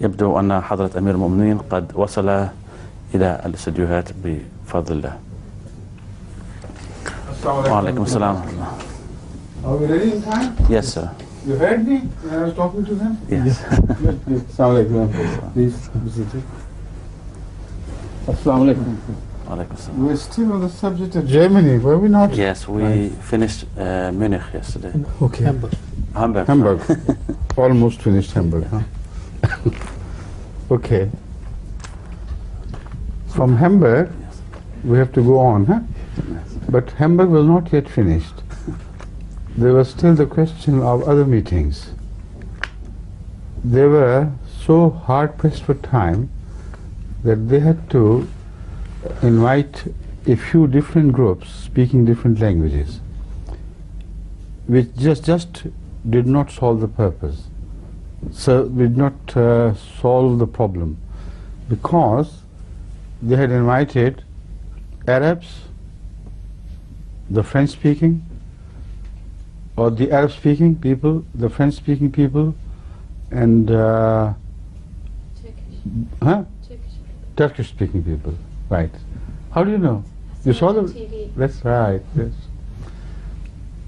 يبدو أن حضرة أمير المؤمنين قد وصل إلى الاستديوهات بفضل الله. وعليكم السلام ورحمة الله. Are we ready in time? Yes, sir. You heard me when I was talking to them? Yes. Assalamu alaikum. Please be seated. Assalamu alaikum. وعليكم السلام. We're still on the subject of Germany, were we not? Yes, we finished Munich yesterday. Okay. Hamburg. Hamburg. Almost finished Hamburg, huh? Okay. From Hamburg, we have to go on, huh? But Hamburg was not yet finished. There was still the question of other meetings. They were so hard pressed for time that they had to invite a few different groups speaking different languages, which just did not solve the purpose. So did not solve the problem, because they had invited Arabs, the French speaking, or the Arab speaking people, the French speaking people, and Turkish speaking people. Right. How do you know? You saw the TV. That's right, yes.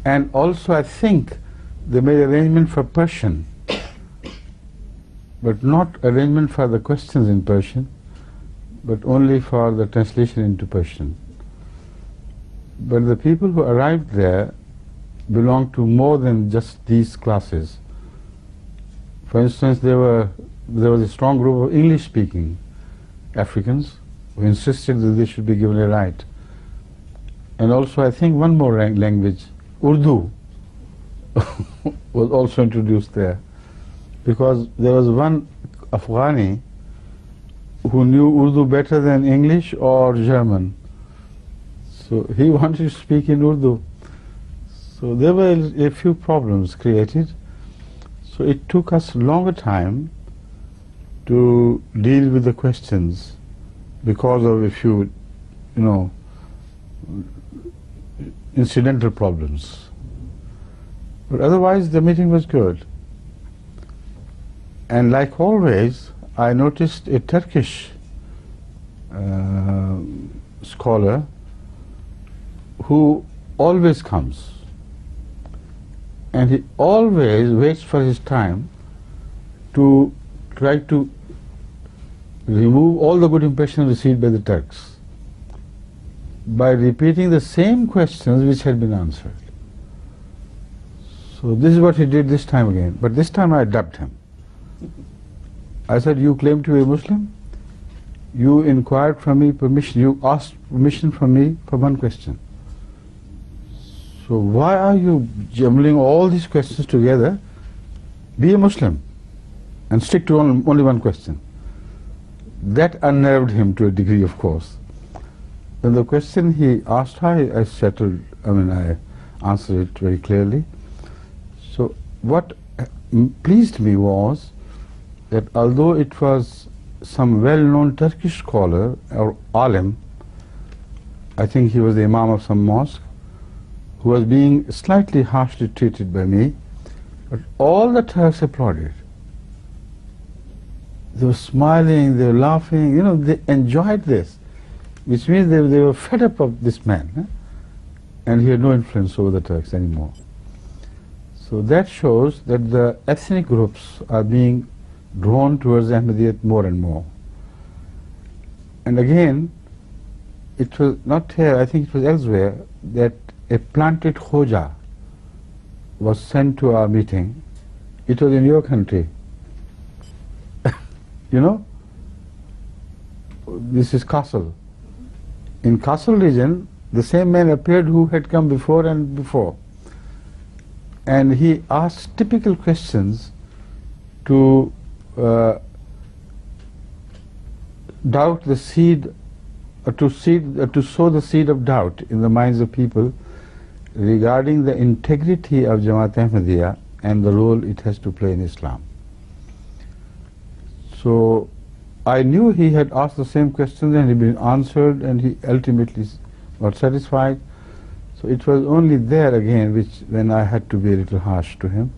And also I think they made arrangement for Persian, but not arrangement for the questions in Persian, but only for the translation into Persian. But the people who arrived there belonged to more than just these classes. For instance, there was a strong group of English-speaking Africans who insisted that they should be given a right. And also I think one more language, Urdu, was also introduced there, because there was one Afghani who knew Urdu better than English or German. So he wanted to speak in Urdu. So there were a few problems created. So it took us longer time to deal with the questions because of a few, incidental problems. But otherwise the meeting was good. And like always, I noticed a Turkish scholar who always comes, and he always waits for his time to try to remove all the good impressions received by the Turks by repeating the same questions which had been answered. So this is what he did this time again, but this time I dubbed him. I said, you claim to be a Muslim, you inquired from me permission, you asked permission from me for one question. So why are you jumbling all these questions together? Be a Muslim and stick to only one question. That unnerved him to a degree, of course. Then the question he asked, I answered it very clearly. So what pleased me was that although it was some well-known Turkish scholar or alim, I think he was the imam of some mosque, who was being slightly harshly treated by me, but all the Turks applauded. They were smiling, they were laughing, they enjoyed this, which means they were fed up of this man, and he had no influence over the Turks anymore. So that shows that the ethnic groups are being drawn towards Ahmadiyyat more and more. And again, it was not here, I think it was elsewhere, that a planted Khoja was sent to our meeting. It was in your country. This is Kassel. In Kassel region, the same man appeared who had come before and before. And he asked typical questions to doubt the seed, to sow the seed of doubt in the minds of people regarding the integrity of Jamaat Ahmadiyya and the role it has to play in Islam. So I knew he had asked the same questions and he had been answered, and he ultimately got satisfied. So it was only there again when I had to be a little harsh to him.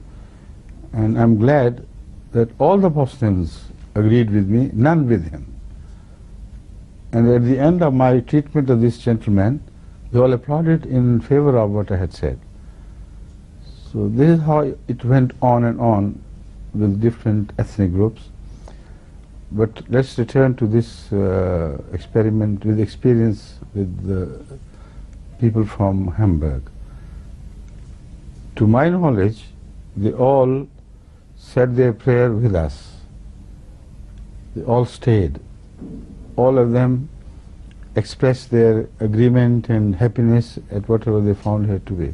And I'm glad that all the Muslims agreed with me, none with him. And at the end of my treatment of this gentleman, they all applauded in favor of what I had said. So this is how it went on and on with different ethnic groups. But let's return to this experiment with experience with the people from Hamburg. To my knowledge, they all said their prayer with us. They all stayed. All of them expressed their agreement and happiness at whatever they found here to be.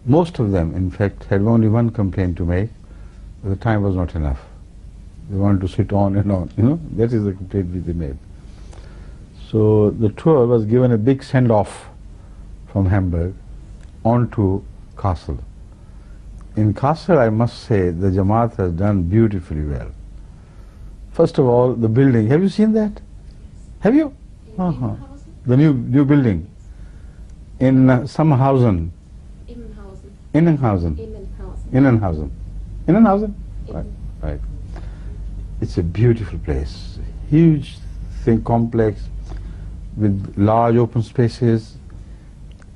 Most of them, in fact, had only one complaint to make, but the time was not enough. They wanted to sit on and on, that is the complaint which they made. So the tour was given a big send-off from Hamburg on to Kassel. In Kassel, I must say, the Jamaat has done beautifully well. First of all, the building. Have you seen that? Have you? The new building in Samhausen. Innenhausen. Right. It's a beautiful place. Huge complex with large open spaces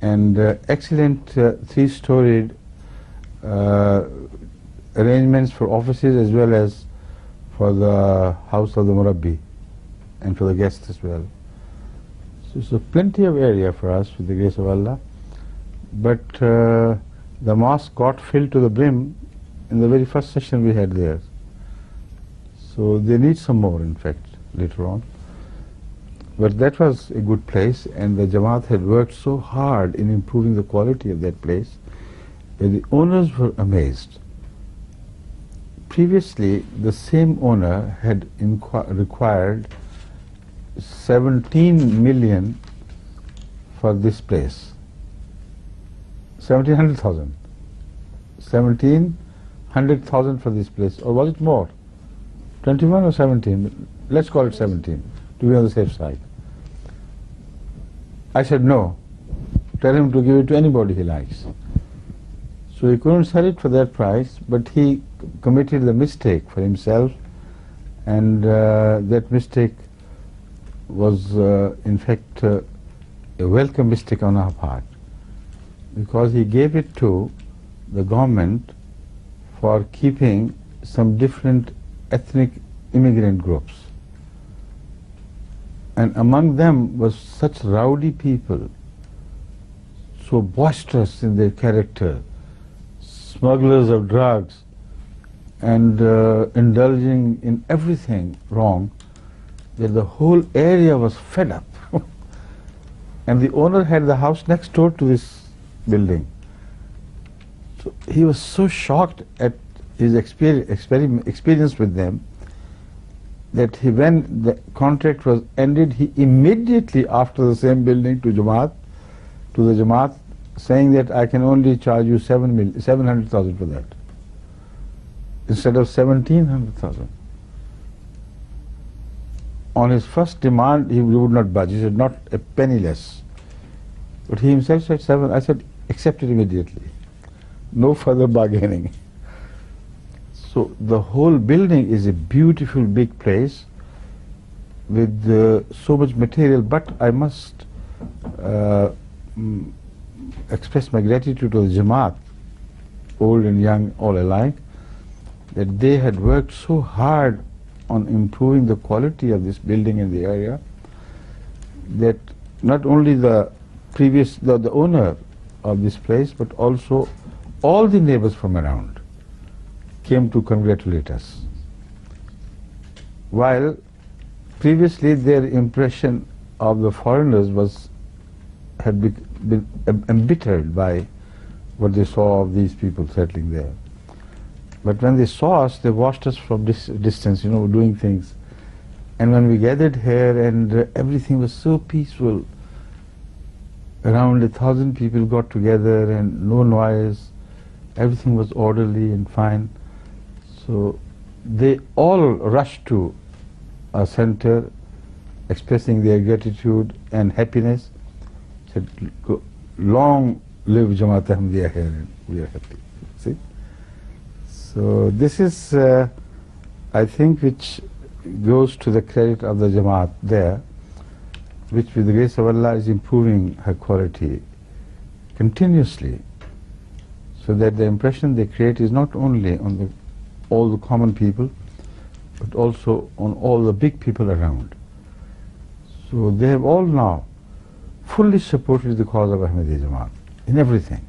and excellent three-storied arrangements for offices as well as for the house of the Murabbi and for the guests as well. So plenty of area for us with the grace of Allah. But the mosque got filled to the brim in the very first session we had there. So they need some more, in fact, later on. But that was a good place, and the Jamaat had worked so hard in improving the quality of that place that the owners were amazed. Previously, the same owner had required 17 million for this place. 1700,000. 1700,000 for this place, or was it more? 21 or 17? Let's call it 17 to be on the safe side. I said no. Tell him to give it to anybody he likes. So he couldn't sell it for that price, but he committed the mistake for himself, and that mistake was in fact a welcome mistake on our part, because he gave it to the government for keeping some different ethnic immigrant groups. And among them was such rowdy people, so boisterous in their character, smugglers of drugs and indulging in everything wrong, that the whole area was fed up. And the owner had the house next door to this building. So he was so shocked at his experience with them that when the contract was ended, he immediately, after the same building, to the Jamaat, saying that I can only charge you 700,000 for that, instead of 1700,000. On his first demand, he would not budge. He said, not a penny less. But he himself said 7. I said, accept it immediately. No further bargaining. So the whole building is a beautiful big place with so much material, but I must express my gratitude to the Jamaat, old and young all alike, that they had worked so hard on improving the quality of this building in the area, that not only the owner of this place, but also all the neighbors from around came to congratulate us. While previously their impression of the foreigners had been embittered by what they saw of these people settling there. But when they saw us, they watched us from distance, doing things. And when we gathered here and everything was so peaceful, around 1,000 people got together and no noise, everything was orderly and fine. So they all rushed to our center, expressing their gratitude and happiness. Said, long live Jamaat Ahmadiyya here, and we are happy. See? So this is I think which goes to the credit of the Jamaat there, which with the grace of Allah is improving her quality continuously, so that the impression they create is not only on all the common people, but also on all the big people around. So they have all now fully supported the cause of Ahmadiyya Jamaat in everything.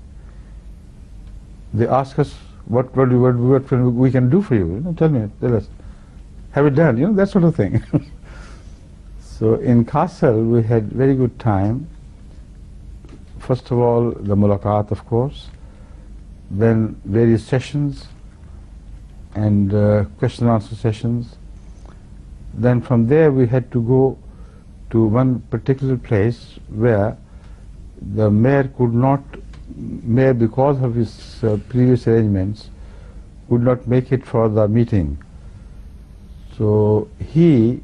They ask us, what we can do for you? Tell us. Have it done, that sort of thing. So in Kassel we had very good time. First of all, the mulaqat, of course, then various sessions and question and answer sessions. Then from there we had to go to one particular place where the mayor because of his previous arrangements, could not make it for the meeting. So he,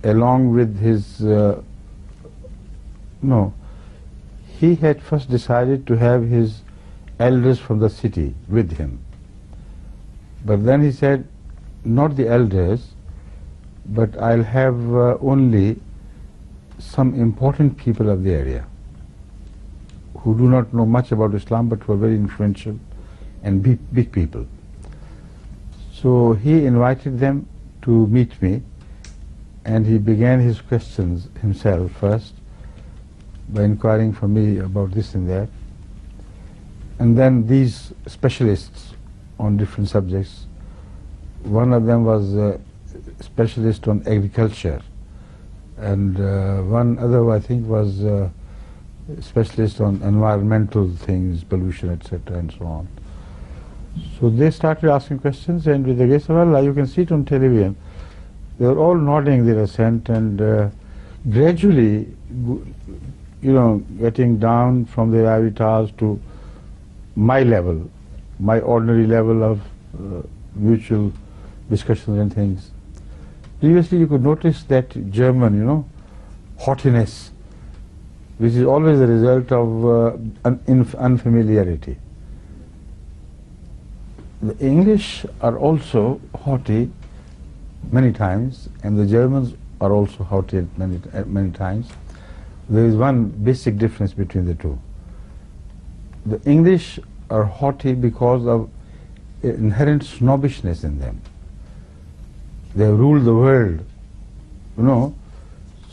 along with his, he had first decided to have his elders from the city with him. But then he said, not the elders, but I'll have only some important people of the area who do not know much about Islam but who are very influential and big people. So he invited them to meet me, and he began his questions himself first by inquiring for me about this and that. And then these specialists on different subjects, one of them was a specialist on agriculture, and one other I think was a specialist on environmental things, pollution, etc. and so on. So they started asking questions, and with the grace of Allah, you can see it on television, they were all nodding their assent, and gradually, getting down from their ivory towers to my level, my ordinary level of mutual discussions and things. Previously you could notice that German, haughtiness, which is always a result of unfamiliarity. The English are also haughty many times, and the Germans are also haughty many times. There is one basic difference between the two. The English are haughty because of inherent snobbishness in them. They rule the world,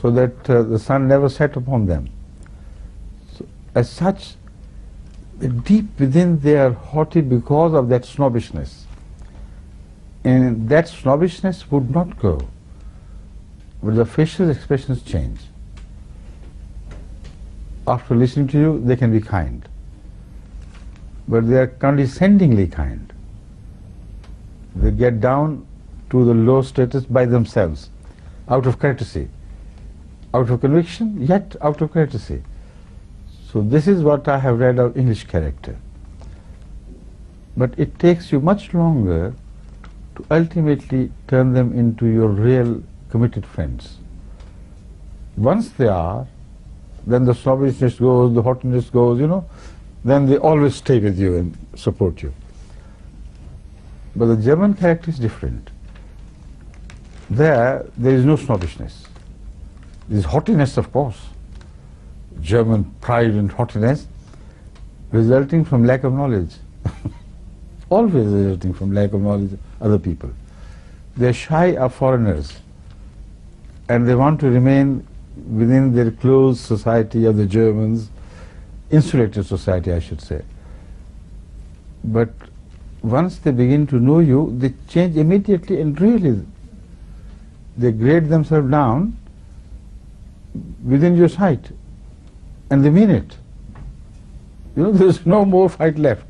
so that the sun never set upon them. So, as such, deep within they are haughty because of that snobbishness. And that snobbishness would not go, but the facial expressions change. After listening to you, they can be kind, but they are condescendingly kind. They get down to the low status by themselves, out of courtesy, out of conviction, yet out of courtesy. So this is what I have read of English character. But it takes you much longer to ultimately turn them into your real committed friends. Once they are, then the snobbishness goes, the haughtiness goes, then they always stay with you and support you. But the German character is different. There is no snobbishness. There is haughtiness, of course. German pride and haughtiness resulting from lack of knowledge. Always resulting from lack of knowledge of other people. They are shy of foreigners, and they want to remain within their closed society of the Germans, insulated society, I should say. But once they begin to know you, they change immediately, and really they grade themselves down within your sight, and they mean it. There's no more fight left.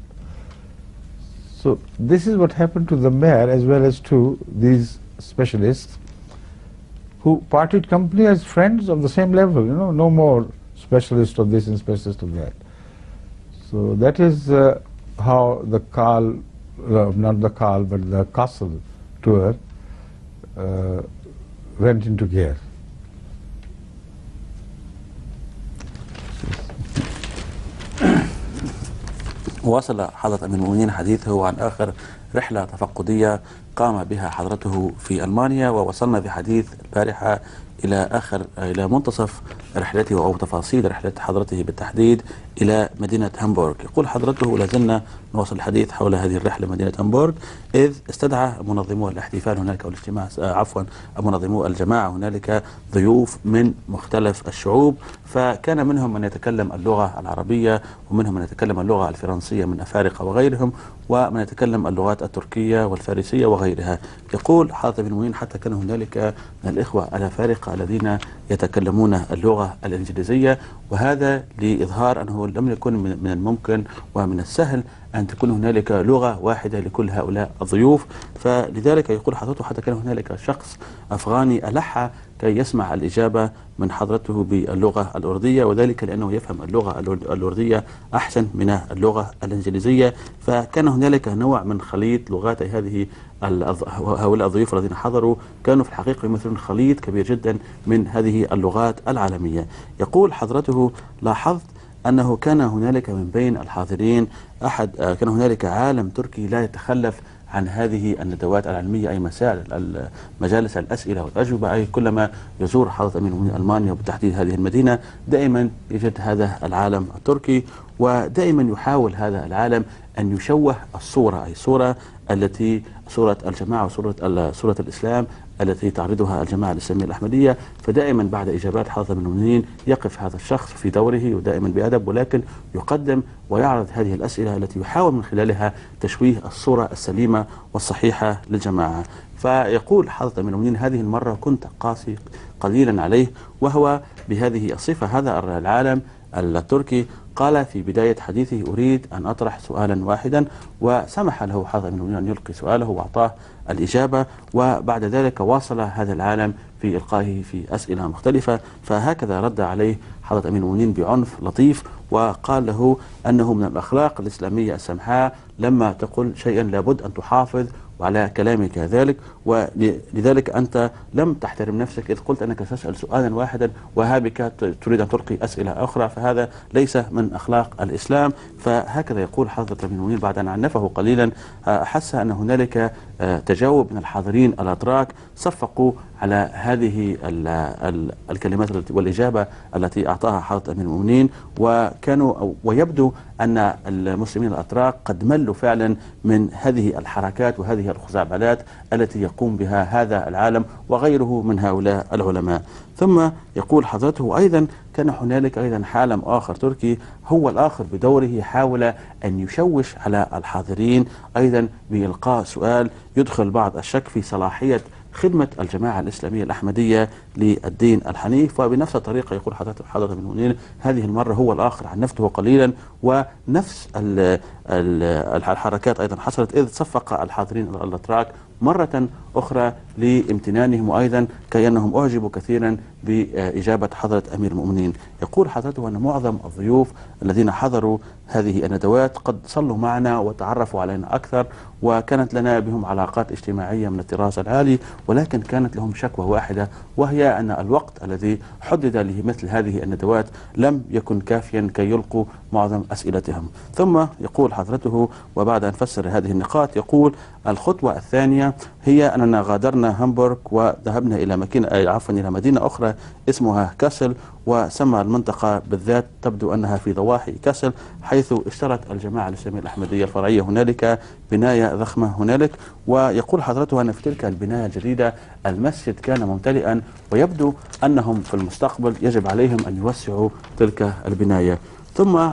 So this is what happened to the mayor as well as to these specialists who parted company as friends of the same level, no more specialist of this and specialist of that. So that is how the not the but the Kassel tour went into gear. واصل حضرة أمير المؤمنين حديثه عن آخر رحلة تفقدية قام بها حضرته في ألمانيا، ووصلنا في حديث البارحة إلى منتصف رحلته أو تفاصيل رحلة حضرته بالتحديد إلى مدينة هامبورغ. يقول حضرته: لازلنا نواصل الحديث حول هذه الرحلة مدينة هامبورغ، إذ استدعى منظمو الاحتفال هناك أو الاجتماع منظمو الجماعة هنالك ضيوف من مختلف الشعوب، فكان منهم من يتكلم اللغة العربية، ومنهم من يتكلم اللغة الفرنسية من أفارقة وغيرهم، ومن يتكلم اللغات التركية والفارسية وغيرها. يقول حضرة أمير المؤمنين: حتى كان هنالك من الإخوة الأفارقة الذين يتكلمون اللغة الإنجليزية، وهذا لإظهار أنه لم يكن من الممكن ومن السهل أن تكون هنالك لغة واحدة لكل هؤلاء الضيوف. فلذلك يقول حضرته: حتى كان هنالك شخص أفغاني ألح كي يسمع الإجابة من حضرته باللغة الأردية، وذلك لأنه يفهم اللغة الأردية أحسن من اللغة الإنجليزية. فكان هنالك نوع من خليط لغات هؤلاء الضيوف الذين حضروا، كانوا في الحقيقة يمثلون خليط كبير جدا من هذه اللغات العالمية. يقول حضرته: لاحظت أنه كان هنالك من بين الحاضرين كان هنالك عالم تركي لا يتخلف عن هذه الندوات العلمية، أي مجالس الأسئلة والأجوبة. أي كلما يزور حضرة أمير المؤمنين ألمانيا وبالتحديد هذه المدينة دائما يجد هذا العالم التركي، ودائما يحاول هذا العالم أن يشوه الصورة، أي صورة الجماعة وصورة الإسلام التي تعرضها الجماعة الإسلامية الأحمدية. فدائما بعد إجابات حضرة أمير المؤمنين يقف هذا الشخص في دوره ودائما بأدب، ولكن يقدم ويعرض هذه الأسئلة التي يحاول من خلالها تشويه الصورة السليمة والصحيحة للجماعة. فيقول حضرة أمير المؤمنين: هذه المرة كنت قاسي قليلا عليه، وهو بهذه الصفة هذا العالم التركي قال في بداية حديثه: أريد أن أطرح سؤالا واحدا، وسمح له حضرة أمير المؤمنين أن يلقي سؤاله وأعطاه الإجابة، وبعد ذلك واصل هذا العالم في إلقائه في أسئلة مختلفة. فهكذا رد عليه حضرة أمير المؤمنين بعنف لطيف، وقال له أنه من الأخلاق الإسلامية السمحاء لما تقول شيئا لابد أن تحافظ وعلى كلامك ذلك، ولذلك أنت لم تحترم نفسك إذ قلت أنك تسأل سؤالا واحدا وهابك تريد أن تلقي أسئلة أخرى، فهذا ليس من أخلاق الإسلام. فهكذا يقول حضرة أمير المؤمنين بعد أن عنفه قليلا. حس أن هنالك تجاوب من الحاضرين الأتراك، صفقوا على هذه الكلمات والإجابة التي أعطاها حضرة أمير المؤمنين، ويبدو أن المسلمين الأتراك قد ملوا فعلا من هذه الحركات وهذه الخزعبلات التي يقوم بها هذا العالم وغيره من هؤلاء العلماء. ثم يقول حضرته: أيضا كان هنالك أيضا عالم آخر تركي، هو الآخر بدوره حاول أن يشوش على الحاضرين أيضا بإلقاء سؤال يدخل بعض الشك في صلاحية خدمة الجماعة الإسلامية الأحمدية للدين الحنيف. وبنفس الطريقة يقول حضرة أمير المؤمنين: هذه المرة هو الآخر عنفته قليلا، ونفس الحركات أيضا حصلت، إذ صفق الحاضرين الأتراك مرة أخرى لامتنانهم، وأيضا كي أنهم أعجبوا كثيرا بإجابة حضرة أمير المؤمنين. يقول حضرته أن معظم الضيوف الذين حضروا هذه الندوات قد صلوا معنا وتعرفوا علينا أكثر، وكانت لنا بهم علاقات اجتماعية من الطراز العالي، ولكن كانت لهم شكوى واحدة، وهي أن الوقت الذي حدد لمثل هذه الندوات لم يكن كافيا كي يلقوا معظم أسئلتهم. ثم يقول حضرته وبعد أن فسر هذه النقاط يقول: الخطوة الثانية هي أننا غادرنا هامبورغ وذهبنا إلى مدينة أخرى اسمها كاسل، وسمى المنطقة بالذات تبدو أنها في ضواحي كاسل، حيث اشترت الجماعة الإسلامية الأحمدية الفرعية هنالك بناية ضخمة هنالك. ويقول حضرته أن في تلك البناية الجديدة المسجد كان ممتلئا، ويبدو أنهم في المستقبل يجب عليهم أن يوسعوا تلك البناية. ثم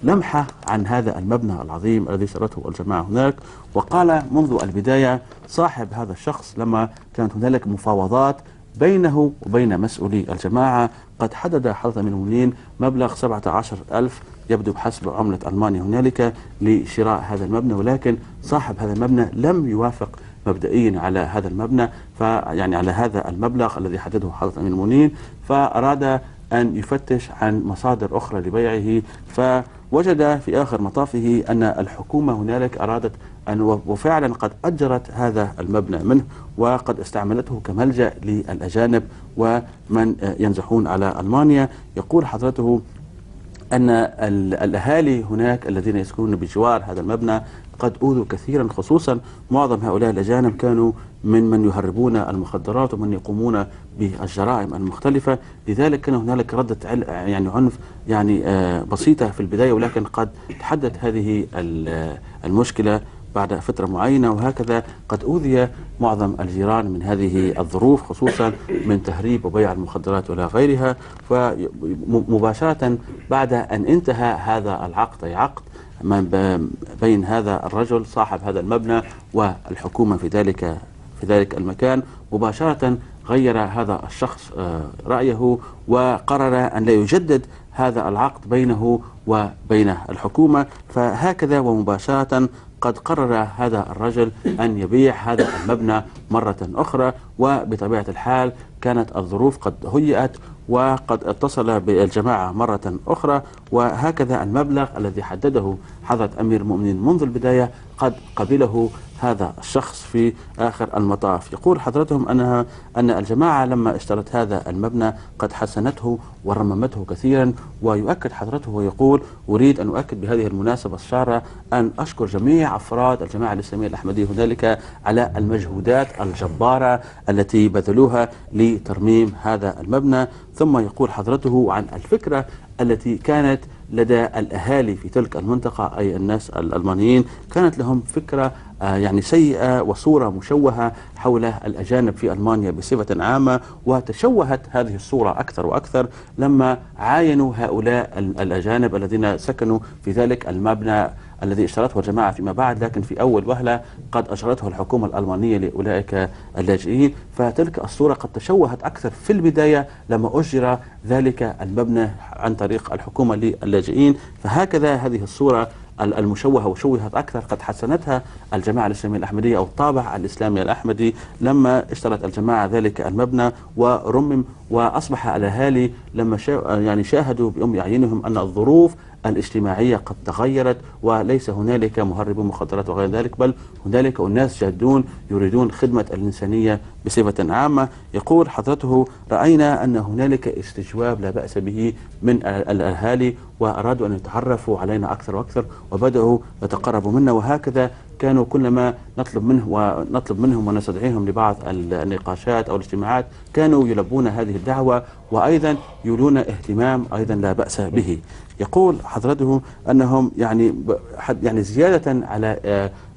لمحة عن هذا المبنى العظيم الذي اشترته الجماعة هناك، وقال منذ البداية صاحب هذا الشخص لما كانت هنالك مفاوضات بينه وبين مسؤولي الجماعة، قد حدد حضرة أمير المؤمنين مبلغ 17,000 يبدو بحسب عملة ألمانيا هنالك لشراء هذا المبنى، ولكن صاحب هذا المبنى لم يوافق مبدئيا على هذا المبنى، يعني على هذا المبلغ الذي حدده حضرة أمير المؤمنين، فأراد أن يفتش عن مصادر أخرى لبيعه، فوجد في آخر مطافه أن الحكومة هنالك أرادت وفعلا قد أجرت هذا المبنى منه، وقد استعملته كملجأ للأجانب ومن ينزحون على ألمانيا. يقول حضرته أن الأهالي هناك الذين يسكنون بجوار هذا المبنى قد أوذوا كثيرا، خصوصا معظم هؤلاء الأجانب كانوا من يهربون المخدرات ومن يقومون بالجرائم المختلفة. لذلك كان هنالك ردة يعني عنف يعني بسيطة في البداية، ولكن قد تحدث هذه المشكلة بعد فترة معينة. وهكذا قد أوذي معظم الجيران من هذه الظروف، خصوصا من تهريب وبيع المخدرات ولا غيرها. فمباشرة بعد أن انتهى هذا العقد، أي عقد بين هذا الرجل صاحب هذا المبنى والحكومة في ذلك المكان، مباشرة غير هذا الشخص رأيه وقرر أن لا يجدد هذا العقد بينه وبين الحكومة. فهكذا ومباشرة قد قرر هذا الرجل أن يبيع هذا المبنى مرة أخرى. وبطبيعة الحال كانت الظروف قد هيأت وقد اتصل بالجماعة مرة أخرى، وهكذا المبلغ الذي حدده حضرة أمير المؤمنين منذ البداية قد قبله هذا الشخص في آخر المطاف. يقول حضرتهم أن الجماعة لما اشترت هذا المبنى قد حسنته ورممته كثيرا. ويؤكد حضرته ويقول: أريد أن أؤكد بهذه المناسبة السارة أن أشكر جميع أفراد الجماعة الإسلامية الأحمدية هنالك على المجهودات الجبارة التي بذلوها لترميم هذا المبنى. ثم يقول حضرته عن الفكرة التي كانت لدى الأهالي في تلك المنطقة، أي الناس الألمانيين، كانت لهم فكرة يعني سيئة وصورة مشوهة حول الأجانب في ألمانيا بصفة عامة. وتشوهت هذه الصورة أكثر وأكثر لما عاينوا هؤلاء الأجانب الذين سكنوا في ذلك المبنى الذي اشترته الجماعة فيما بعد، لكن في أول وهلة قد أجرته الحكومة الألمانية لأولئك اللاجئين. فتلك الصورة قد تشوهت أكثر في البداية لما أجر ذلك المبنى عن طريق الحكومة للاجئين. فهكذا هذه الصورة المشوهة وشوهت أكثر قد حسنتها الجماعة الإسلامية الأحمدية أو الطابع الإسلامي الأحمدي لما اشترت الجماعة ذلك المبنى ورمم. وأصبح الأهالي لما يعني شاهدوا بأم أعينهم أن الظروف الاجتماعية قد تغيرت، وليس هنالك مهربون مخدرات وغير ذلك، بل هنالك أناس جادون يريدون خدمة الإنسانية بصفة عامة. يقول حضرته: رأينا أن هنالك استجواب لا بأس به من الأهالي، وأرادوا أن يتعرفوا علينا أكثر وأكثر، وبدأوا يتقربوا منا. وهكذا كانوا كلما نطلب منهم ونستدعيهم لبعض النقاشات أو الاجتماعات كانوا يلبون هذه الدعوة، وأيضا يولون اهتمام أيضا لا بأس به. يقول حضرته أنهم يعني زيادة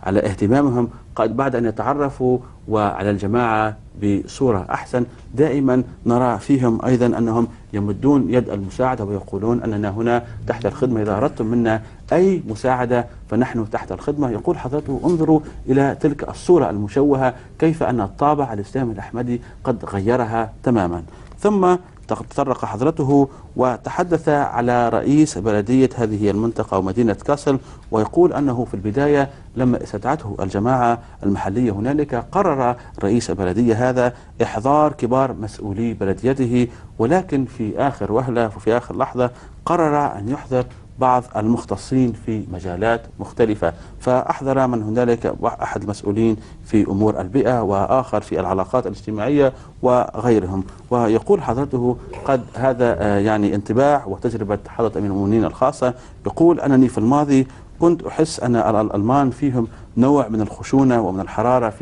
على اهتمامهم قد بعد أن يتعرفوا وعلى الجماعة بصورة أحسن، دائما نرى فيهم أيضا أنهم يمدون يد المساعدة ويقولون أننا هنا تحت الخدمة، إذا أردتم منا أي مساعدة فنحن تحت الخدمة. يقول حضرته: انظروا إلى تلك الصورة المشوهة، كيف أن الطابع الإسلامي الأحمدي قد غيرها تماما. ثم تطرق حضرته وتحدث على رئيس بلدية هذه المنطقة ومدينة كاسل، ويقول أنه في البداية لما استدعته الجماعة المحلية هنالك قرر رئيس البلدية هذا إحضار كبار مسؤولي بلديته، ولكن في آخر وهلة وفي آخر لحظة قرر أن يحضر بعض المختصين في مجالات مختلفة. فأحضر من هنالك أحد المسؤولين في أمور البيئة، وآخر في العلاقات الاجتماعية وغيرهم. ويقول حضرته: قد هذا يعني انطباع وتجربة حضرة أمير المؤمنين الخاصة. يقول: أنني في الماضي كنت أحس أن الألمان فيهم نوع من الخشونة ومن الحرارة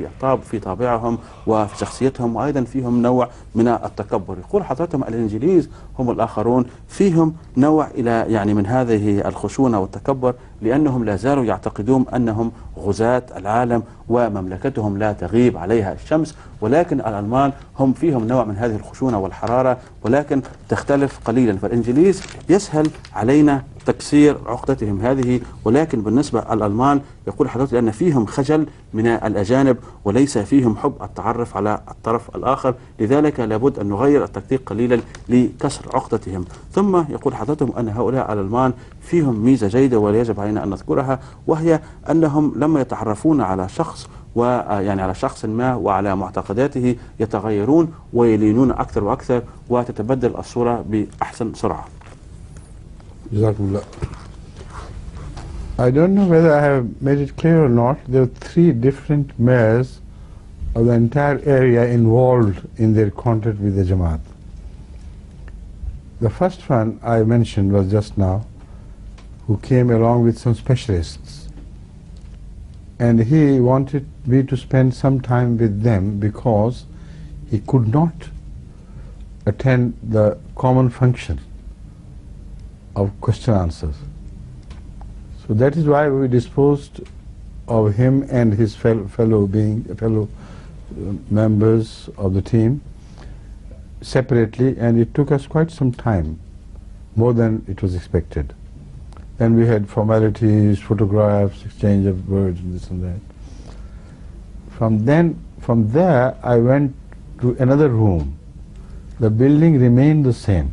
في طابعهم وفي شخصيتهم، وأيضا فيهم نوع من التكبر. يقول حضرتهم: الإنجليز هم الآخرون فيهم نوع إلى من هذه الخشونة والتكبر، لأنهم لا زالوا يعتقدون أنهم غزاة العالم ومملكتهم لا تغيب عليها الشمس، ولكن الألمان هم فيهم نوع من هذه الخشونة والحرارة، ولكن تختلف قليلا. فالإنجليز يسهل علينا تكسير عقدتهم هذه، ولكن بالنسبة للألمان يقول حضرتك لأن فيهم خجل من الأجانب وليس فيهم حب التعرف على الطرف الآخر، لذلك لابد أن نغير التكتيك قليلا لكسر عقدتهم. ثم يقول حضرتهم أن هؤلاء الألمان فيهم ميزة جيدة ويجب علينا أن نذكرها، وهي أنهم لما يتعرفون على شخص على شخص ما وعلى معتقداته يتغيرون ويلينون أكثر وأكثر، وتتبدل الصورة بأحسن سرعة. Jazakumullah. I don't know whether I have made it clear or not. There were 3 different mayors of the entire area involved in their contact with the Jamaat. The first one I mentioned was just now, who came along with some specialists. and he wanted me to spend some time with them because he could not attend the common function of question answers. So that is why we disposed of him and his fellow members of the team separately, and it took us quite some time, more than it was expected. Then we had formalities, photographs, exchange of words, and this and that. From there I went to another room. The building remained the same.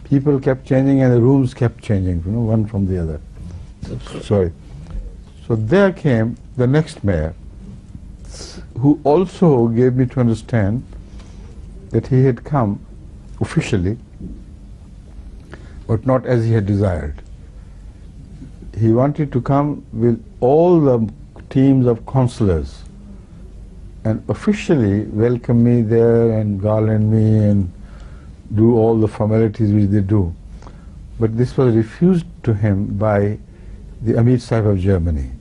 People kept changing and the rooms kept changing, one from the other. Sorry. So there came the next mayor, who also gave me to understand that he had come officially, but not as he had desired. He wanted to come with all the teams of councillors and officially welcome me there and garland me and do all the formalities which they do. But this was refused to him by the Amir Sahib of Germany,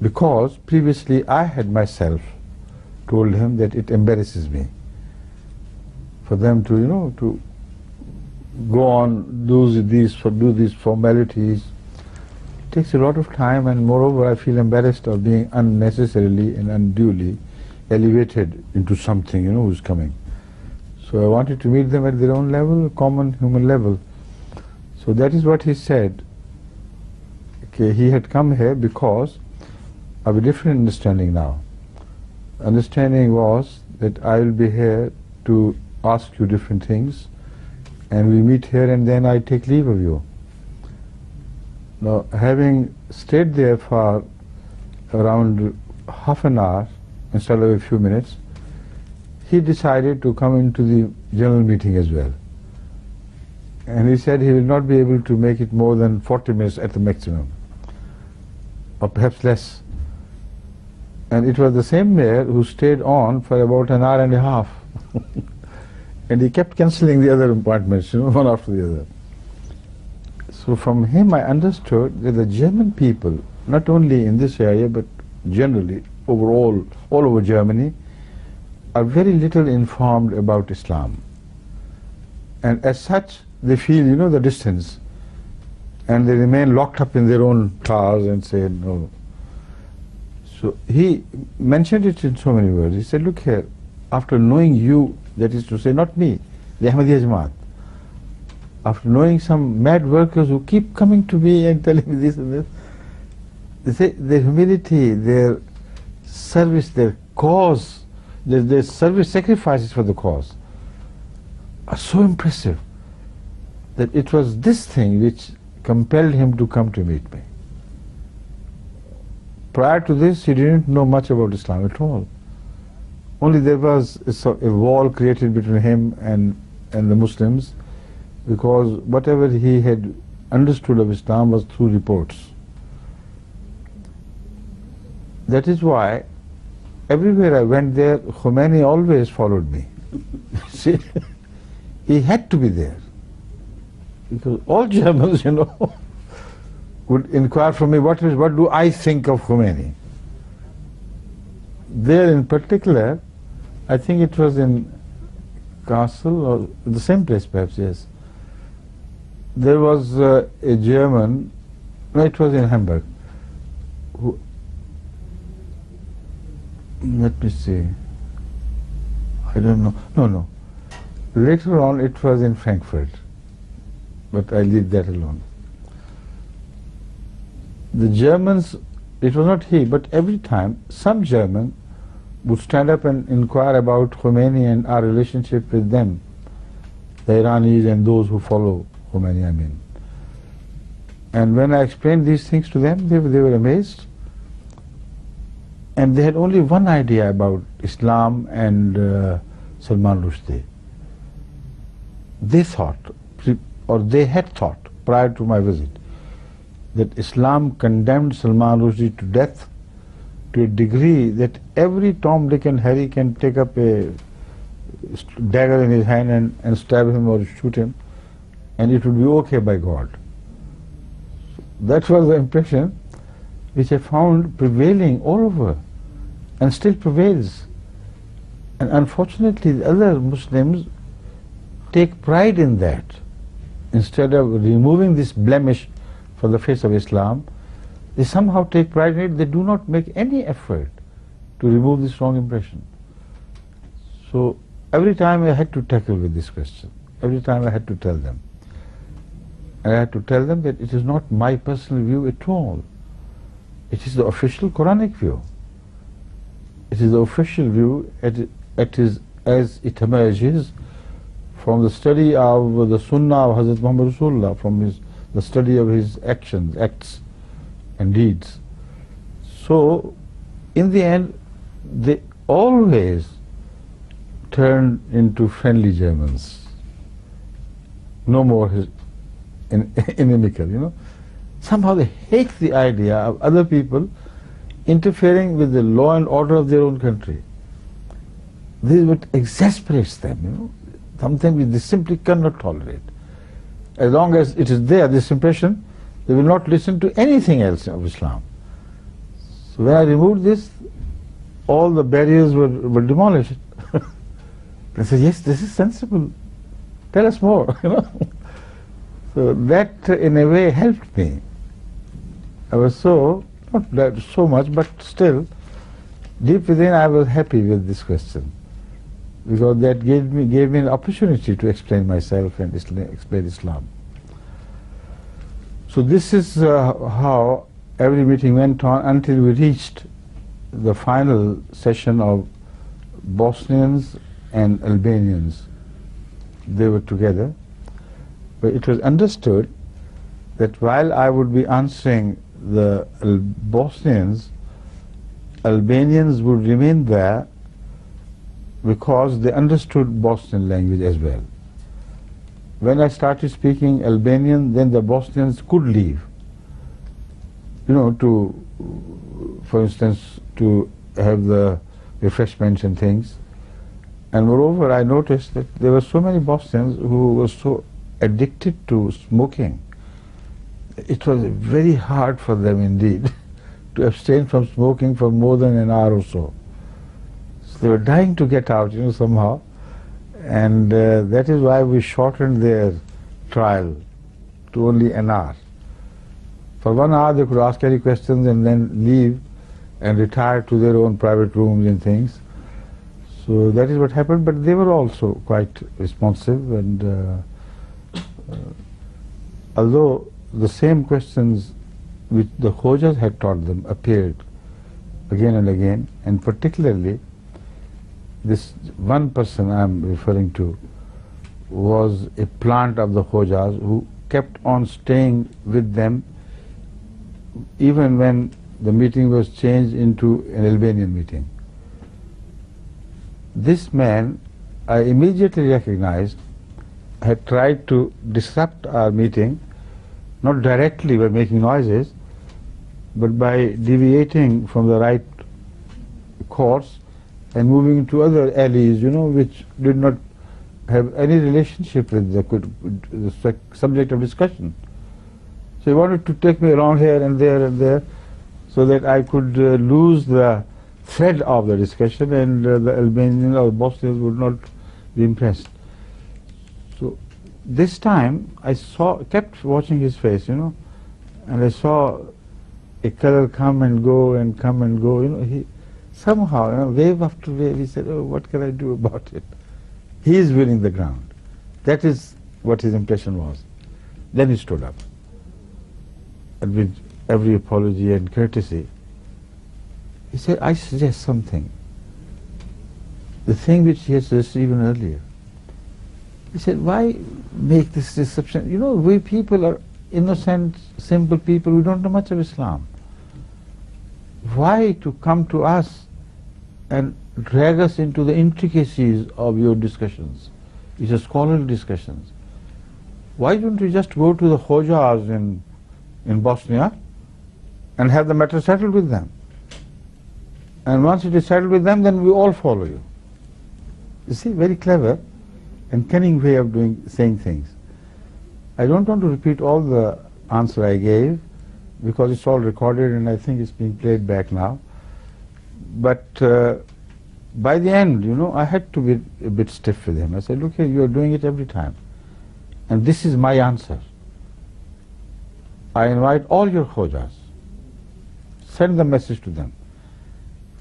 because previously I had myself told him that it embarrasses me for them to, to go on, do these formalities. It takes a lot of time, and moreover I feel embarrassed of being unnecessarily and unduly elevated into something, who's coming. So I wanted to meet them at their own level, a common human level. So that is what he said. Okay, he had come here because of a different understanding now. Understanding was that I will be here to ask you different things, and we meet here and then I take leave of you. Now, having stayed there for around half an hour instead of a few minutes, he decided to come into the general meeting as well. And he said he will not be able to make it more than 40 minutes at the maximum, or perhaps less. And it was the same mayor who stayed on for about an hour and a half. And he kept cancelling the other appointments, one after the other. So from him I understood that the German people, not only in this area but generally overall, all over Germany, are very little informed about Islam. And as such, they feel, the distance, and they remain locked up in their own cars and say no. So he mentioned it in so many words. He said, look here, after knowing you, that is to say not me, the Ahmadiyya Jamaat, after knowing some mad workers who keep coming to me and telling me this and this, they say their humility, their service, their cause, their service sacrifices for the cause are so impressive that it was this thing which compelled him to come to meet me. Prior to this, he didn't know much about Islam at all. Only there was a wall created between him and the Muslims, because whatever he had understood of Islam was through reports. That is why everywhere I went there, Khomeini always followed me. See, he had to be there, because all Germans, would inquire from me, what do I think of Khomeini? There in particular, I think it was in Kassel, or the same place perhaps, yes. There was a German, no, it was in Hamburg, who, let me see, I don't know, no. Later on it was in Frankfurt, but I leave that alone. The Germans, it was not he, but every time some German would stand up and inquire about Khomeini and our relationship with them, the Iranis and those who follow Khomeini, I mean. And when I explained these things to them, they were amazed. And they had only one idea about Islam and Salman Rushdie. They thought, or they had thought prior to my visit, that Islam condemned Salman Rushdie to death to a degree that every Tom, Dick and Harry can take up a dagger in his hand and stab him or shoot him, and it would be okay by God. That was the impression which I found prevailing all over and still prevails. And unfortunately, the other Muslims take pride in that. Instead of removing this blemish from the face of Islam, they somehow take pride in it. They do not make any effort to remove this wrong impression. So every time I had to tackle with this question. Every time I had to tell them. And I had to tell them that it is not my personal view at all. It is the official Quranic view. It is the official view as it emerges from the study of the Sunnah of Hazrat Muhammad Rasulullah, from the study of his acts and deeds. So, in the end, they always turn into friendly Germans. No more inimical, you know. Somehow they hate the idea of other people interfering with the law and order of their own country. This is what exasperates them, you know. Something which they simply cannot tolerate. As long as it is there, this impression, they will not listen to anything else of Islam. So when I removed this, all the barriers were demolished. I said, yes, this is sensible. Tell us more, you know. So that in a way helped me. I was not that so much, but still, deep within I was happy with this question. Because that gave me an opportunity to explain myself and explain Islam. So this is how every meeting went on until we reached the final session of Bosnians and Albanians. They were together. But it was understood that while I would be answering the Bosnians, Albanians would remain there because they understood Bosnian language as well. When I started speaking Albanian, then the Bosnians could leave. You know, for instance, to have the refreshments and things. And moreover, I noticed that there were so many Bosnians who were so addicted to smoking. It was very hard for them indeed to abstain from smoking for more than an hour or so. So they were dying to get out, you know, somehow. And that is why we shortened their trial to only an hour. For 1 hour they could ask any questions and then leave and retire to their own private rooms and things. So that is what happened, but they were also quite responsive, and although the same questions which the Khojas had taught them appeared again and again, and particularly this one person I am referring to was a plant of the Khojas who kept on staying with them even when the meeting was changed into an Albanian meeting. This man, I immediately recognized, had tried to disrupt our meeting, not directly by making noises, but by deviating from the right course and moving into other alleys, you know, which did not have any relationship with the subject of discussion. So he wanted to take me around here and there, so that I could lose the thread of the discussion, and the Albanians or Bosnians would not be impressed. So this time I kept watching his face, you know, and I saw a color come and go, you know. He somehow, you know, wave after wave, he said, oh, what can I do about it? He is winning the ground. That is what his impression was. Then he stood up, and with every apology and courtesy, he said, I suggest something. The thing which he had suggested even earlier. He said, why make this deception? You know, we people are innocent, simple people, we don't know much of Islam. Why to come to us and drag us into the intricacies of your discussions? These are scholarly discussions. Why don't we just go to the Khojas in Bosnia and have the matter settled with them? And once it is settled with them, then we all follow you. You see, very clever and cunning way of saying things. I don't want to repeat all the answer I gave, because it's all recorded and I think it's being played back now. But by the end, you know, I had to be a bit stiff with him. I said, look here, you are doing it every time. And this is my answer. I invite all your Khojas, send the message to them.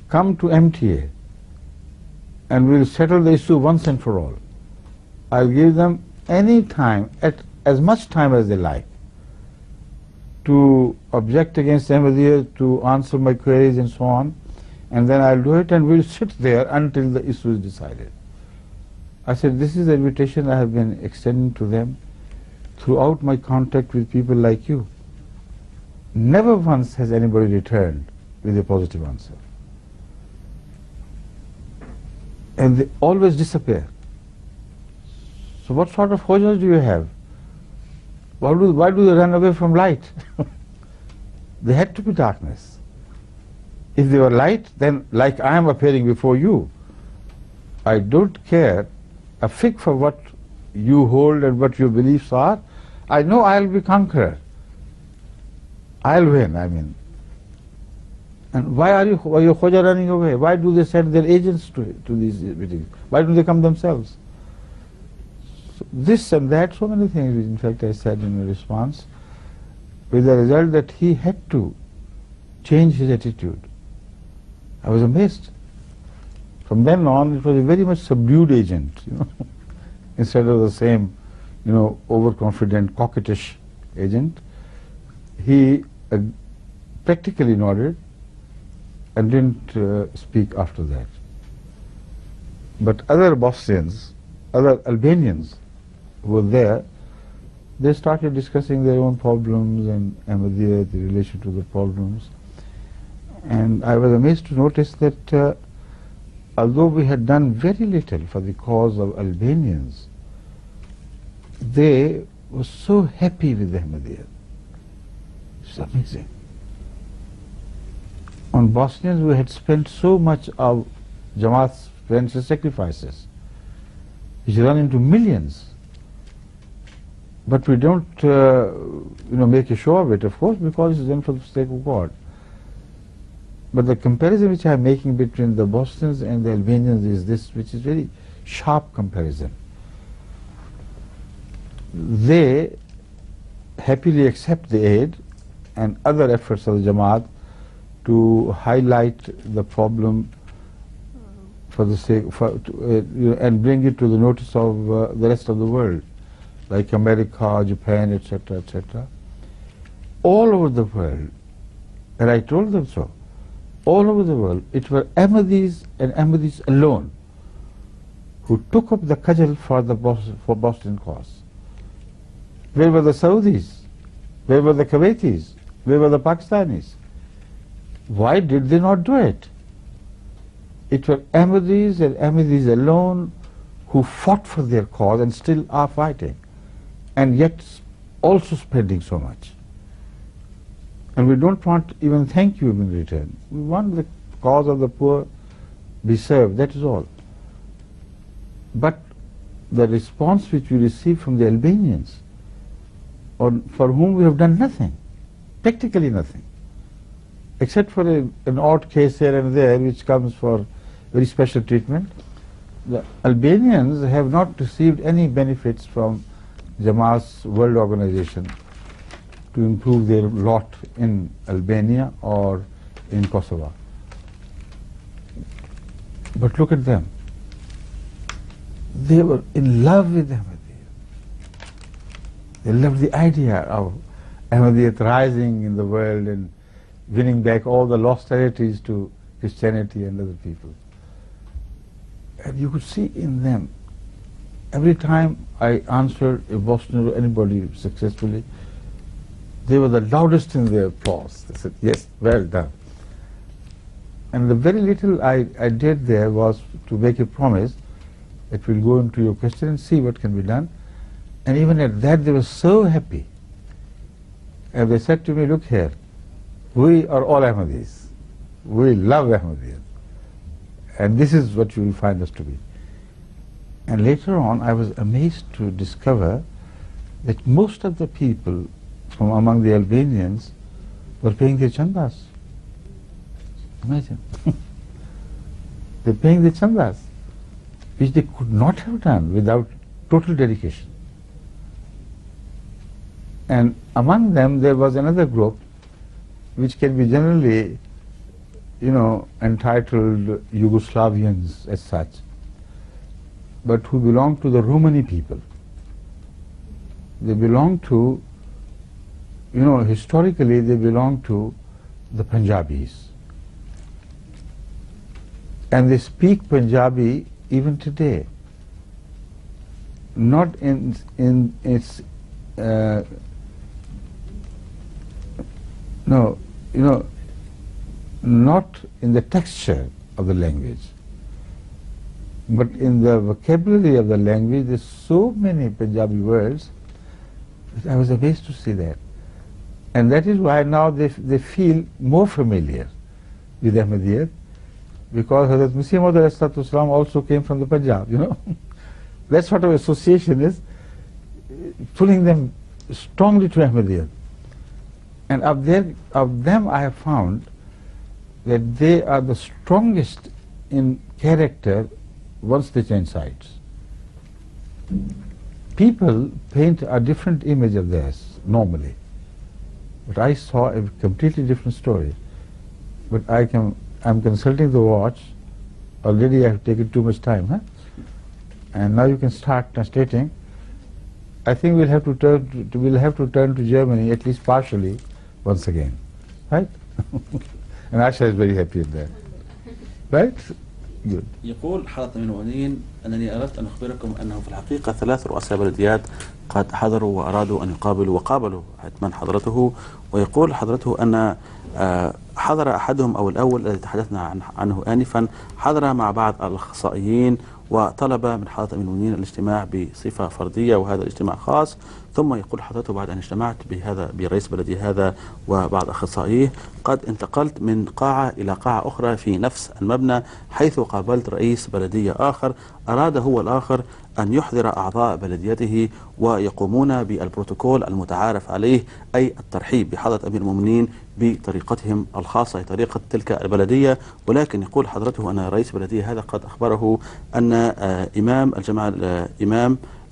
Come to MTA and we'll settle the issue once and for all. I'll give them any time, at as much time as they like, to object against Ahmadiyya, to answer my queries and so on, and then I'll do it and we'll sit there until the issue is decided. I said, this is the invitation I have been extending to them throughout my contact with people like you. Never once has anybody returned with a positive answer. And they always disappear. So what sort of Khojas do you have? Why do they run away from light? They had to be darkness. If they were light, then like I am appearing before you, I don't care a fig for what you hold and what your beliefs are. I know I'll be conqueror. I'll win, I mean. And why are your Khoja running away? Why do they send their agents to these meetings? Why don't they come themselves? So this and that, so many things, in fact, I said in response, with the result that he had to change his attitude. I was amazed. From then on, it was a very much subdued agent, you know, instead of the same, you know, overconfident, coquettish agent. He practically nodded and didn't speak after that. But other Bosnians, other Albanians who were there, they started discussing their own problems and Ahmadiyya, the relation to the problems. And I was amazed to notice that although we had done very little for the cause of Albanians, they were so happy with Ahmadiyya. It's amazing. On Bosnians, we had spent so much of Jamaat's financial sacrifices, which run into millions. But we don't, make a show of it, of course, because it's done for the sake of God. But the comparison which I am making between the Bosnians and the Albanians is this, which is very sharp comparison. They happily accept the aid and other efforts of the Jamaat to highlight the problem for the sake, and bring it to the notice of the rest of the world, like America, Japan, etc., etc. All over the world, and I told them so, all over the world, it were Ahmadis and Ahmadis alone who took up the cudgel for the Bosnian cause. Where were the Saudis? Where were the Kuwaitis? Where were the Pakistanis? Why did they not do it? It were Ahmadis and Ahmadis alone who fought for their cause and still are fighting, and yet also spending so much. And we don't want even thank you in return. We want the cause of the poor be served, that is all. But the response which we receive from the Albanians, for whom we have done nothing, practically nothing, except for an odd case here and there which comes for very special treatment, the Albanians have not received any benefits from Jamaat's World Organization to improve their lot in Albania or in Kosovo. But look at them. They were in love with Ahmadiyya. They loved the idea of Ahmadiyya rising in the world and winning back all the lost territories to Christianity and other people. And you could see in them, every time I answered a Bosnian or anybody successfully, they were the loudest in their applause. They said, yes, well done. And the very little I did there was to make a promise that we'll go into your question and see what can be done. And even at that they were so happy. And they said to me, look here, we are all Ahmadis. We love Ahmadiyya. And this is what you will find us to be. And later on I was amazed to discover that most of the people from among the Albanians were paying their chandas. Imagine. They're paying their chandas, which they could not have done without total dedication. And among them there was another group which can be generally, entitled Yugoslavians as such, but who belong to the Romani people. They belong to, historically they belong to the Punjabis. And they speak Punjabi even today. Not in its, not in the texture of the language, but in the vocabulary of the language. There's so many Punjabi words that I was amazed to see that. And that is why now they feel more familiar with Ahmadiyyat, because Hazrat Masih Maud also came from the Punjab, That sort of association is pulling them strongly to Ahmadiyyat. And of them I have found that they are the strongest in character once they change sides. People paint a different image of theirs normally, but I saw a completely different story. But I'm consulting the watch. Already I have taken too much time, huh? And now you can start translating. I think we'll have to turn to Germany, at least partially, once again, right? And Asha is very happy with that, right? Good. يقول حضرة أمير المؤمنين أنني أردت أن أخبركم أنه في الحقيقة 3 رؤساء بلديات قد حضروا وأرادوا أن يقابلوا وقابلوا حتما حضرته. ويقول حضرته أن حضر أحدهم أو الأول الذي تحدثنا عنه آنفا، حضر مع بعض الأخصائيين وطلب من حضرة أمير المؤمنين الاجتماع بصفة فردية، وهذا الاجتماع خاص. ثم يقول حضرته بعد أن اجتمعت برئيس بلدي هذا وبعض أخصائيه، قد انتقلت من قاعة إلى قاعة أخرى في نفس المبنى، حيث قابلت رئيس بلدية آخر أراد هو الآخر أن يحضر أعضاء بلديته ويقومون بالبروتوكول المتعارف عليه، أي الترحيب بحضرة أمير المؤمنين بطريقتهم الخاصة، طريقة تلك البلدية. ولكن يقول حضرته أن رئيس البلدية هذا قد أخبره أن إمام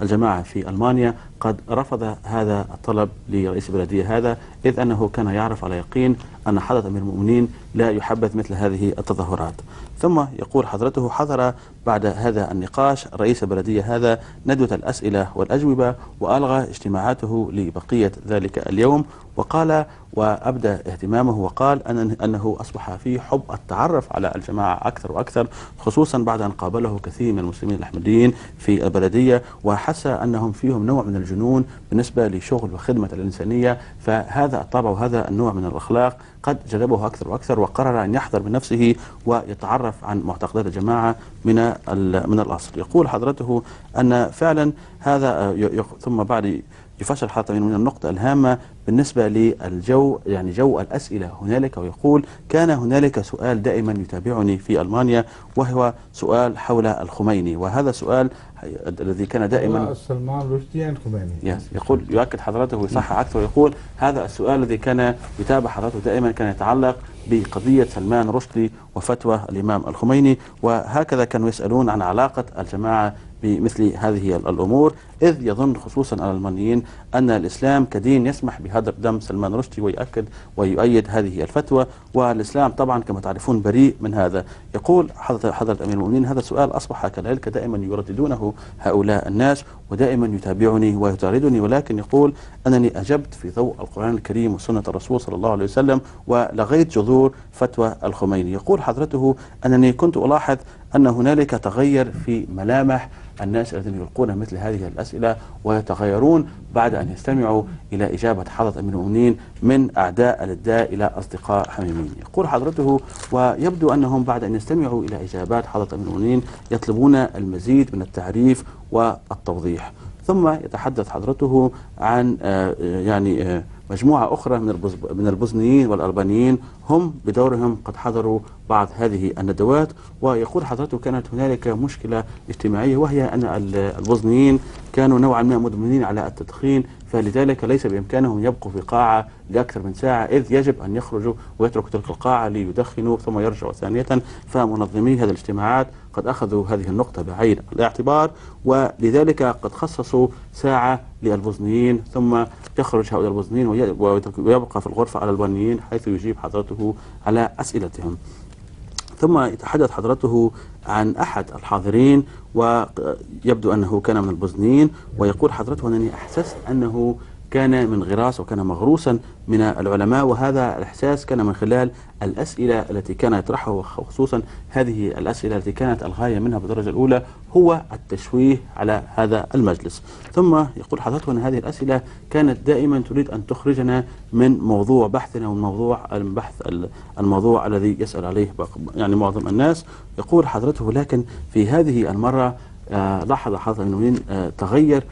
الجماعة في ألمانيا قد رفض هذا الطلب لرئيس البلدية هذا، إذ أنه كان يعرف على يقين أن حضرة أمير المؤمنين لا يحبذ مثل هذه التظاهرات. ثم يقول حضرته حضر بعد هذا النقاش رئيس البلدية هذا ندوة الأسئلة والأجوبة، وألغى اجتماعاته لبقية ذلك اليوم، وقال وأبدى اهتمامه وقال أنه أصبح فيه حب التعرف على الجماعة أكثر وأكثر، خصوصا بعد أن قابله كثير من المسلمين الأحمديين في البلدية، وحس أنهم فيهم نوع من الجنون بالنسبة لشغل وخدمة الإنسانية. فهذا الطابع وهذا النوع من الأخلاق قد جذبه أكثر وأكثر، وقرر أن يحضر بنفسه ويتعرف عن معتقدات الجماعة من الأصل. يقول حضرته أن فعلا هذا ثم بعد يفشل حضرة من النقطة الهامة بالنسبة للجو، يعني جو الأسئلة هنالك. ويقول كان هنالك سؤال دائما يتابعني في ألمانيا، وهو سؤال حول الخميني، وهذا السؤال الذي كان دائما سلمان رشدي عن خميني. يقول يؤكد حضرته ويصحح أكثر، ويقول هذا السؤال الذي كان يتابع حضرته دائما كان يتعلق بقضية سلمان رشدي وفتوى الإمام الخميني، وهكذا كانوا يسألون عن علاقة الجماعة بمثل هذه الأمور، إذ يظن خصوصا الألمانيين أن الإسلام كدين يسمح بهدر دم سلمان رشدي، ويؤكد ويؤيد هذه الفتوى، والإسلام طبعا كما تعرفون بريء من هذا. يقول حضرة أمير المؤمنين هذا السؤال أصبح كذلك دائما يرددونه هؤلاء الناس، ودائما يتابعني ويطاردني، ولكن يقول أنني أجبت في ضوء القرآن الكريم وسنة الرسول صلى الله عليه وسلم، ولغيت جذور فتوى الخميني. يقول حضرته أنني كنت ألاحظ أن هنالك تغير في ملامح الناس الذين يلقون مثل هذه الأسئلة، ويتغيرون بعد أن يستمعوا إلى إجابة حضرة أمير المؤمنين من أعداء الداء إلى أصدقاء حميمين. يقول حضرته ويبدو أنهم بعد أن يستمعوا إلى إجابات حضرة أمير المؤمنين يطلبون المزيد من التعريف والتوضيح. ثم يتحدث حضرته عن مجموعة أخرى من البوسنيين والألبانيين هم بدورهم قد حضروا بعض هذه الندوات. ويقول حضرته كانت هنالك مشكلة اجتماعية، وهي أن البوسنيين كانوا نوعا ما مدمنين على التدخين، فلذلك ليس بإمكانهم يبقوا في قاعة لأكثر من ساعة، إذ يجب أن يخرجوا ويتركوا تلك القاعة ليدخنوا ثم يرجعوا ثانية. فمنظمي هذه الاجتماعات قد أخذوا هذه النقطة بعين الاعتبار، ولذلك قد خصصوا ساعة للبوسنيين، ثم يخرج هؤلاء البوسنيين ويبقى في الغرفة الألبانيين حيث يجيب حضرته على أسئلتهم. ثم يتحدث حضرته عن أحد الحاضرين ويبدو أنه كان من البوسنيين، ويقول حضرته أنني أحسست أنه كان من غراس وكان مغروسا من العلماء، وهذا الإحساس كان من خلال الأسئلة التي كان يطرحها، وخصوصا هذه الأسئلة التي كانت الغاية منها بالدرجة الأولى هو التشويه على هذا المجلس. ثم يقول حضرته أن هذه الأسئلة كانت دائما تريد أن تخرجنا من موضوع بحثنا ومن موضوع البحث الموضوع الذي يسأل عليه يعني معظم الناس. يقول حضرته لكن في هذه المرة لاحظ حضرة المؤمنين تغير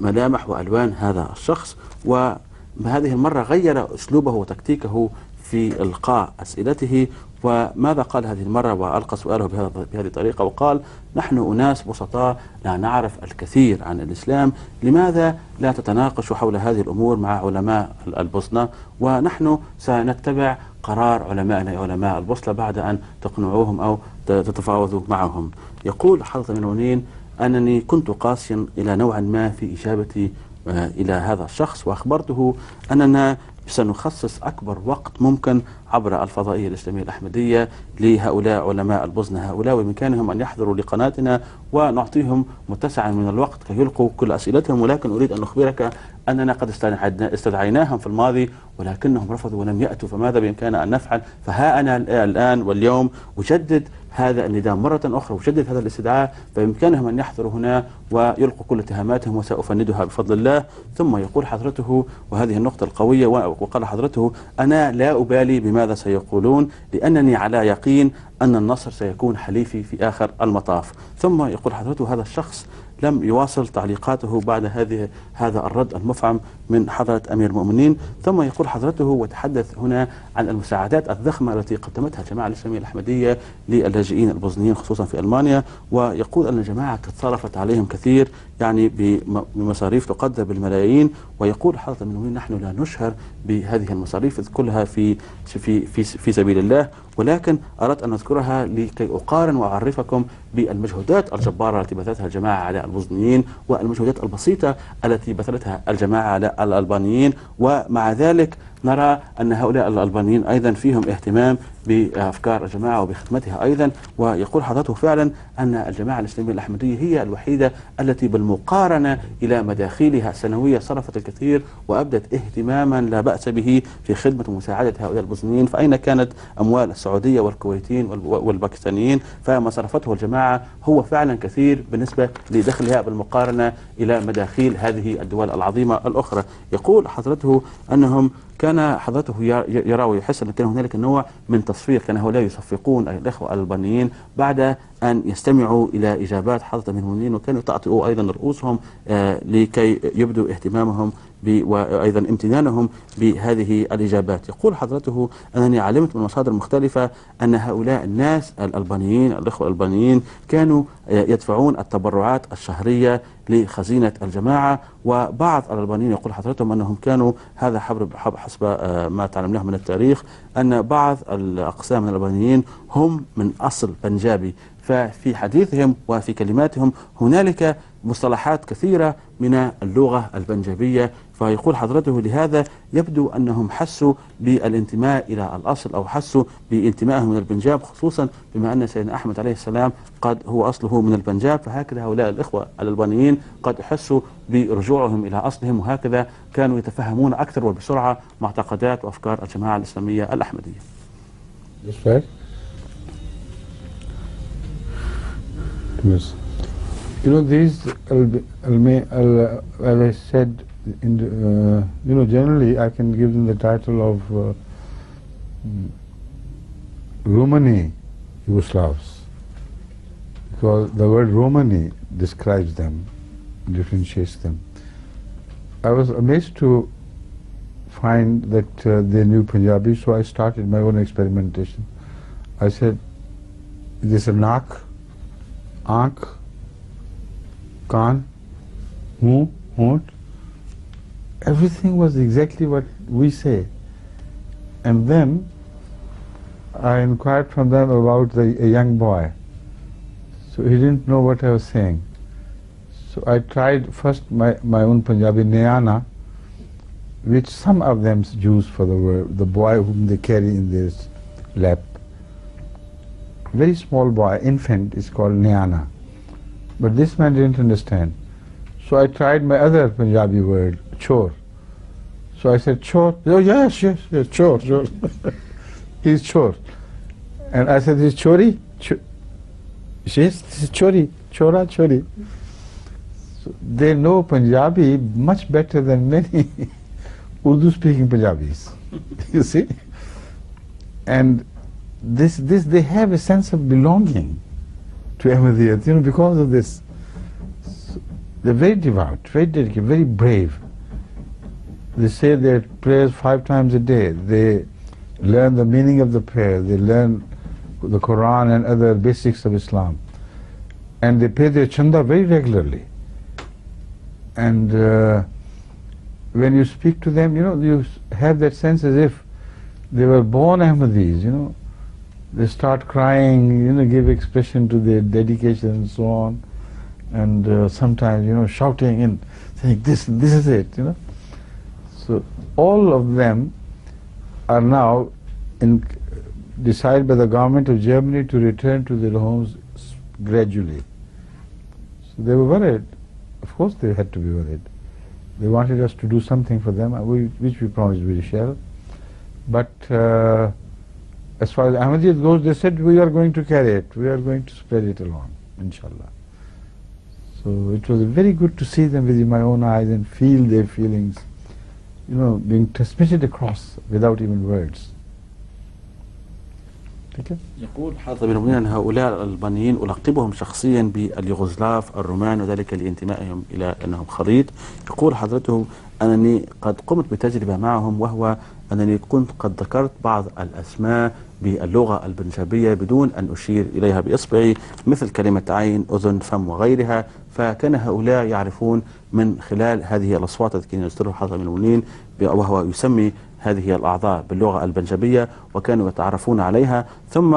ملامح وألوان هذا الشخص، وبهذه المرة غير أسلوبه وتكتيكه في إلقاء أسئلته. وماذا قال هذه المرة؟ وألقى سؤاله بهذه الطريقة وقال: نحن أناس بسطاء لا نعرف الكثير عن الإسلام، لماذا لا تتناقشوا حول هذه الأمور مع علماء البوسنة، ونحن سنتبع قرار علمائنا علماء البوسنة بعد أن تقنعوهم أو تتفاوضوا معهم. يقول حضرة المؤمنين أنني كنت قاسيا إلى نوع ما في إجابتي إلى هذا الشخص، وأخبرته أننا سنخصص أكبر وقت ممكن عبر الفضائية الإسلامية الأحمدية لهؤلاء علماء البوسنة هؤلاء، وبإمكانهم أن يحضروا لقناتنا ونعطيهم متسعا من الوقت كي يلقوا كل أسئلتهم. ولكن أريد أن أخبرك أننا قد استدعيناهم في الماضي ولكنهم رفضوا ولم يأتوا، فماذا بإمكاننا أن نفعل؟ فها أنا الآن واليوم أجدد هذا النداء مرة أخرى، أجدد هذا الاستدعاء، بإمكانهم أن يحضروا هنا ويلقوا كل اتهاماتهم وسأفندها بفضل الله. ثم يقول حضرته وهذه النقطة القوية، وقال حضرته: أنا لا أبالي بماذا سيقولون، لأنني على يقين أن النصر سيكون حليفي في آخر المطاف. ثم يقول حضرته هذا الشخص لم يواصل تعليقاته بعد هذا الرد المفعم من حضرة أمير المؤمنين. ثم يقول حضرته وتحدث هنا عن المساعدات الضخمة التي قدمتها الجماعة الإسلامية الأحمدية للاجئين البوسنيين خصوصا في ألمانيا، ويقول أن الجماعة قد صرفت عليهم كثير يعني بمصاريف تقدر بالملايين. ويقول حضرة المؤمنين: نحن لا نشهر بهذه المصاريف إذ كلها في سبيل الله، ولكن أردت أن أذكرها لكي أقارن وأعرفكم بالمجهودات الجبارة التي بذلتها الجماعة على البوسنيين والمجهودات البسيطة التي بذلتها الجماعة على الألبانيين. ومع ذلك نرى أن هؤلاء الألبانيين أيضا فيهم اهتمام بأفكار الجماعة وبخدمتها أيضا. ويقول حضرته فعلا أن الجماعة الإسلامية الأحمدية هي الوحيدة التي بالمقارنة إلى مداخيلها السنوية صرفت الكثير وأبدت اهتماما لا بأس به في خدمة ومساعدة هؤلاء البوسنيين. فأين كانت أموال السعودية والكويتيين والباكستانيين؟ فما صرفته الجماعة هو فعلا كثير بالنسبة لدخلها بالمقارنة إلى مداخيل هذه الدول العظيمة الأخرى. يقول حضرته أنهم كان حضرته يرى ويحس أن كان هنالك نوع من تصفير، كان هؤلاء يصفقون الإخوة الألبانيين بعد أن يستمعوا إلى إجابات حضرة أمير المؤمنين، وكانوا يطأطئوا أيضا رؤوسهم لكي يبدوا اهتمامهم وأيضا امتنانهم بهذه الإجابات. يقول حضرته أنني علمت من مصادر مختلفة أن هؤلاء الناس الألبانيين الإخوة الألبانيين كانوا يدفعون التبرعات الشهرية لخزينة الجماعة، وبعض الألبانيين يقول حضرتهم أنهم كانوا هذا حسب ما تعلمناه من التاريخ أن بعض الأقسام من الألبانيين هم من أصل بنجابي، ففي حديثهم وفي كلماتهم هنالك مصطلحات كثيرة من اللغة البنجابية. فيقول حضرته لهذا يبدو أنهم حسوا بالانتماء إلى الأصل أو حسوا بانتمائهم من البنجاب، خصوصا بما أن سيدنا أحمد عليه السلام قد هو أصله من البنجاب، فهكذا هؤلاء الإخوة الألبانيين قد حسوا برجوعهم إلى أصلهم، وهكذا كانوا يتفهمون أكثر وبسرعة معتقدات وأفكار الجماعة الإسلامية الأحمدية. Yes. You know, these, as I said, generally I can give them the title of Romani Yugoslavs, because the word Romani describes them, differentiates them. I was amazed to find that they knew Punjabi, so I started my own experimentation. I said, this is naak, aankh, kaan, muh, hont. Everything was exactly what we say. And then I inquired from them about a young boy. So he didn't know what I was saying. So I tried first my own Punjabi, Nayana, which some of them use for the word, the boy whom they carry in their lap. Very small boy, infant, is called Nayana. But this man didn't understand. So I tried my other Punjabi word, chor. So I said, chor. Oh, yes, chor. He's chor. And I said, this is chori? Yes, this is chori. Chora, chori. So they know Punjabi much better than many Urdu-speaking Punjabis. You see? And they have a sense of belonging to Ahmadiyyat, because of this. So they're very devout, very dedicated, very brave. They say their prayers 5 times a day. They learn the meaning of the prayer. They learn the Quran and other basics of Islam. And they pay their chanda very regularly. And when you speak to them, you have that sense as if they were born Ahmadis, They start crying, give expression to their dedication and so on. And sometimes, shouting and saying, this is it, So all of them are now decided by the government of Germany to return to their homes gradually. So they were worried. Of course they had to be worried. They wanted us to do something for them, which we promised we shall. But as far as Ahmadiyyat goes, they said, we are going to carry it. We are going to spread it along, inshallah. So it was very good to see them with my own eyes and feel their feelings, being transmitted across without even words. يقول حاضر من المؤمنين أن هؤلاء الألبانيين ألقبهم شخصيا باليوغوسلاف الرومان، وذلك لانتمائهم إلى أنهم خليط. يقول حضرته أنني قد قمت بتجربة معهم، وهو أنني كنت قد ذكرت بعض الأسماء باللغة البنجابية بدون أن أشير إليها بإصبعي، مثل كلمة عين، أذن، فم وغيرها. فكان هؤلاء يعرفون من خلال هذه الأصوات التي كان يصدرها حاضر من المؤمنين، وهو يسمي هذه الأعضاء باللغة البنجابية، وكانوا يتعرفون عليها. ثم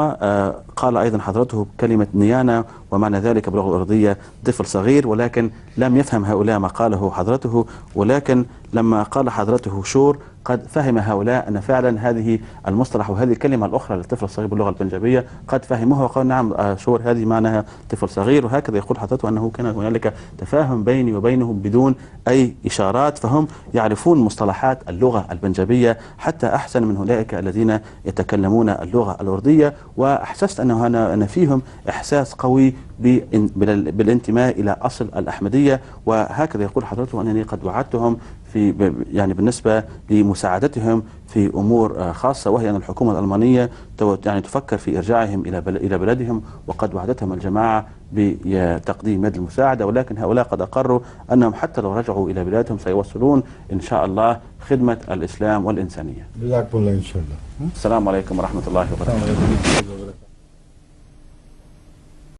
قال أيضا حضرته كلمة نيانا، ومعنى ذلك باللغة الأردية طفل صغير، ولكن لم يفهم هؤلاء ما قاله حضرته. ولكن لما قال حضرته شور، قد فهم هؤلاء أن فعلا هذه المصطلح وهذه الكلمة الأخرى للطفل الصغير باللغة البنجابية قد فهموها، وقال نعم شور هذه معناها طفل صغير. وهكذا يقول حضرته أنه كان هنالك تفاهم بيني وبينهم بدون أي إشارات، فهم يعرفون مصطلحات اللغة البنجابية حتى أحسن من أولئك الذين يتكلمون اللغة الأردية. وأحسست أن فيهم إحساس قوي بالانتماء إلى أصل الأحمدية. وهكذا يقول حضرته أنني قد وعدتهم بالنسبة لمساعدتهم في أمور خاصة، وهي أن الحكومة الألمانية تفكر في إرجاعهم إلى بلدهم، وقد وعدتهم الجماعة بتقديم يد المساعدة. ولكن هؤلاء قد أقروا أنهم حتى لو رجعوا إلى بلادهم سيوصلون إن شاء الله خدمة الإسلام والإنسانية. جزاكم الله إن شاء الله. السلام عليكم ورحمة الله وبركاته.